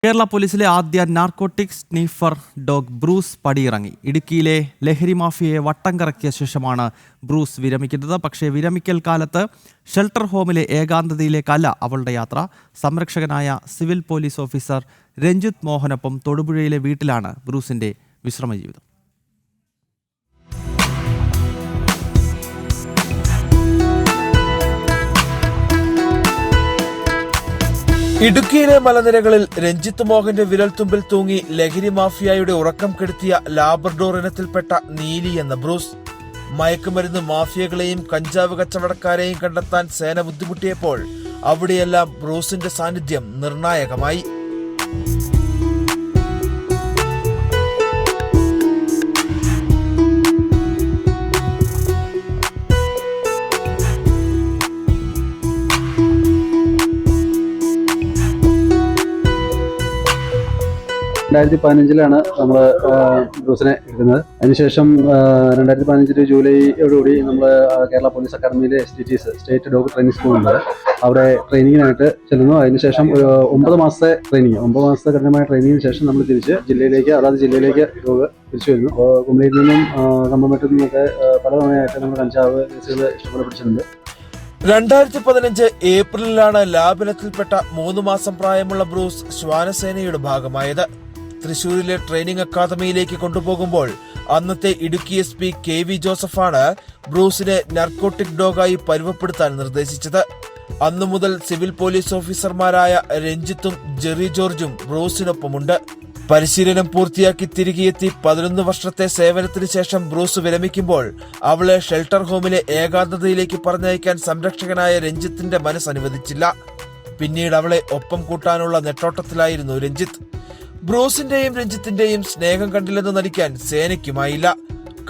കേരള പോലീസിലെ ആദ്യ narcotic സ്നീഫർ dog Bruce പടിയിറങ്ങി. ഇടുക്കിയിലെ ലഹരി മാഫിയയെ വട്ടം കറക്കിയ ശേഷമാണ് ബ്രൂസ് വിരമിക്കുന്നത്. പക്ഷേ വിരമിക്കൽ കാലത്ത് ഷെൽട്ടർ ഹോമിലെ ഏകാന്തതയിലേക്കല്ല അവളുടെ യാത്ര. സംരക്ഷകനായ സിവിൽ പോലീസ് ഓഫീസർ രഞ്ജിത്ത് മോഹനൊപ്പം തൊടുപുഴയിലെ വീട്ടിലാണ് ബ്രൂസിന്റെ വിശ്രമജീവിതം. ഇടുക്കിയിലെ മലനിരകളിൽ രഞ്ജിത്ത് മോഹന്റെ വിരൽത്തുമ്പിൽ തൂങ്ങി ലഹരി മാഫിയയുടെ ഉറക്കം കെടുത്തിയ ലാബ്രഡോർ ഇനത്തിൽപ്പെട്ട നീലി എന്ന ബ്രൂസ്. മയക്കുമരുന്ന് മാഫിയകളെയും കഞ്ചാവ് കച്ചവടക്കാരെയും കണ്ടെത്താൻ സേന ബുദ്ധിമുട്ടിയപ്പോൾ അവിടെയെല്ലാം ബ്രൂസിന്റെ സാന്നിധ്യം നിർണായകമായി. ാണ് നമ്മൾ ബ്രൂസിനെ എടുക്കുന്നത്. അതിനുശേഷം 2015 ജൂലൈയോടുകൂടി നമ്മൾ കേരള പോലീസ് അക്കാദമിയിലെ STTs സ്റ്റേറ്റ് ഡോഗ് ട്രെയിനിങ് സ്കൂളുണ്ട്. അവിടെ ട്രെയിനിങ്ങിനായിട്ട് ചെല്ലുന്നു. അതിനുശേഷം 9 മാസത്തെ കഠിനമായ ട്രെയിനിങ്ങിന് ശേഷം നമ്മൾ തിരിച്ച് അതാത് ജില്ലയിലേക്ക് ഡോഗ് തിരിച്ചു വരുന്നു. കുമളിയിൽ നിന്നും കമ്പമേട്ടിൽ നിന്നൊക്കെ പലതവണയായിട്ട് നമ്മൾ കഞ്ചാവ് കേസുകൾ ഇഷ്ടംപോലെ പിടിച്ചിട്ടുണ്ട്. 2015 ഏപ്രിലിലാണ് ലാബിനത്തിൽപ്പെട്ട 3 മാസം പ്രായമുള്ള ബ്രൂസ് ശ്വാനസേനയുടെ ഭാഗമായത്. തൃശൂരിലെ ട്രെയിനിങ് അക്കാദമിയിലേക്ക് കൊണ്ടുപോകുമ്പോൾ അന്നത്തെ ഇടുക്കി SP KV ജോസഫാണ് ബ്രൂസിനെ നർക്കോട്ടിക് ഡോഗായി പരുവപ്പെടുത്താൻ നിർദ്ദേശിച്ചത്. അന്നു മുതൽ സിവിൽ പോലീസ് ഓഫീസർമാരായ രഞ്ജിത്തും ജെറി ജോർജും ബ്രൂസിനൊപ്പമുണ്ട്. പരിശീലനം പൂർത്തിയാക്കി തിരികെയെത്തി 11 വർഷത്തെ സേവനത്തിന് ശേഷം ബ്രൂസ് വിരമിക്കുമ്പോൾ അവളെ ഷെൽട്ടർ ഹോമിലെ ഏകാന്തതയിലേക്ക് പറഞ്ഞയക്കാൻ സംരക്ഷകനായ രഞ്ജിത്തിന്റെ മനസ്സ് അനുവദിച്ചില്ല. പിന്നീട് അവളെ ഒപ്പം കൂട്ടാനുള്ള നെട്ടോട്ടത്തിലായിരുന്നു രഞ്ജിത്ത്. ബ്രൂസിന്റെയും രഞ്ജിത്തിന്റെയും സ്നേഹം കണ്ടില്ലെന്ന് നടിക്കാൻ സേനയ്ക്കുമായില്ല.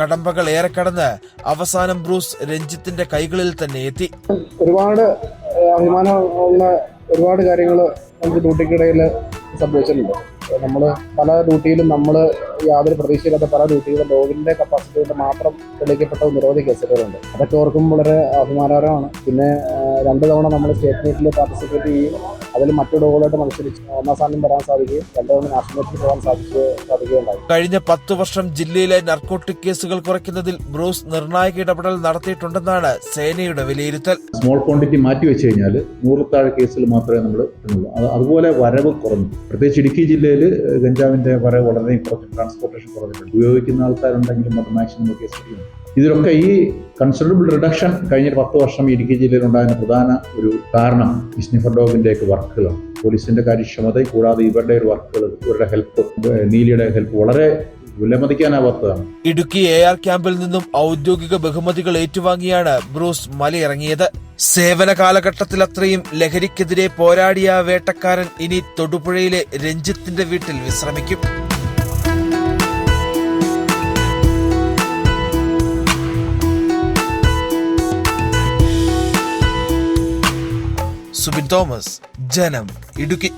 കടമ്പകൾ ഏറെ കടന്ന് അവസാനം ബ്രൂസ് രഞ്ജിത്തിന്റെ കൈകളിൽ തന്നെ എത്തി. ഒരുപാട് അഭിമാനമുള്ള ഒരുപാട് കാര്യങ്ങൾ നമുക്ക് ഡ്യൂട്ടിക്കിടയിൽ സംഭവിച്ചിട്ടുണ്ട്. നമ്മൾ പല ഡ്യൂട്ടിയിലും യാതൊരു പ്രതീക്ഷയില്ലാത്ത പല ഡ്യൂട്ടികളും ഡോഗിന്റെ കപ്പാസിറ്റി കൊണ്ട് മാത്രം തെളിയിക്കപ്പെട്ട നിരവധി കേസുകളുണ്ട്. അതൊക്കെ ഓർക്കുമ്പോൾ വളരെ അഭിമാനകരമാണ്. പിന്നെ 2 തവണ നമ്മൾ സ്റ്റേറ്റ് മീറ്റിൽ പാർട്ടിസിപ്പേറ്റ് ചെയ്യും. അതിൽ മറ്റു ഡോഗുകളായിട്ട് മത്സരിച്ച് 1ാം സ്ഥാനം വരാൻ സാധിക്കുകയും 2 തവണ നാഷണൽ മീറ്റിൽ പോകാൻ സാധിക്കുകയുണ്ടായി. കഴിഞ്ഞ 10 വർഷം ജില്ലയിലെ നർക്കോട്ടിക് കേസുകൾ കുറയ്ക്കുന്നതിൽ ബ്രൂസ് നിർണായക ഇടപെടൽ നടത്തിയിട്ടുണ്ടെന്നാണ് സേനയുടെ വിലയിരുത്തൽ. സ്മോൾ ക്വാണ്ടിറ്റി മാറ്റി വെച്ച് കഴിഞ്ഞാൽ 100 താഴെ കേസുകൾ മാത്രമേ നമ്മൾ ഇടുന്നുള്ളൂ. അതുപോലെ വരവ് കുറഞ്ഞു. പ്രത്യേകിച്ച് ഇടുക്കി ജില്ലയിൽ ഗഞ്ചാവിന്റെ വരവ് വളരെ കുറഞ്ഞു. ട്രാൻസ്പോർട്ടേഷൻ കുറഞ്ഞിട്ടുണ്ട്. ഉപയോഗിക്കുന്ന ആൾക്കാരുണ്ടെങ്കിലും അത് മാക്സിമം കേസ്. ഇതിലൊക്കെ ഈ കൺസിഡറബിൾ റിഡക്ഷൻ കഴിഞ്ഞ 10 വർഷം ഇടുക്കി ജില്ലയിൽ ഉണ്ടാകുന്ന പ്രധാന ഒരു കാരണം ഈ സ്നിഫർ ഡോഗിന്റെയൊക്കെ വർക്കുകളാണ്. പോലീസിന്റെ കാര്യക്ഷമത കൂടാതെ ഇവരുടെ ഒരു വർക്കുകൾ, ഇവരുടെ ഹെൽപ്പ്, നീലിയുടെ ഹെൽപ്പ് വളരെ വിലമതിക്കാനാവാത്തതാണ്. ഇടുക്കി AR ക്യാമ്പിൽ നിന്നും ഔദ്യോഗിക ബഹുമതികൾ ഏറ്റുവാങ്ങിയാണ് ബ്രൂസ് മലയിറങ്ങിയത്. സേവന കാലഘട്ടത്തിൽ അത്രയും ലഹരിക്കെതിരെ പോരാടിയ വേട്ടക്കാരൻ ഇനി തൊടുപുഴയിലെ രഞ്ജിത്തിന്റെ വീട്ടിൽ വിശ്രമിക്കും. സുബിൻ തോമസ്, ജനം, ഇടുക്കി.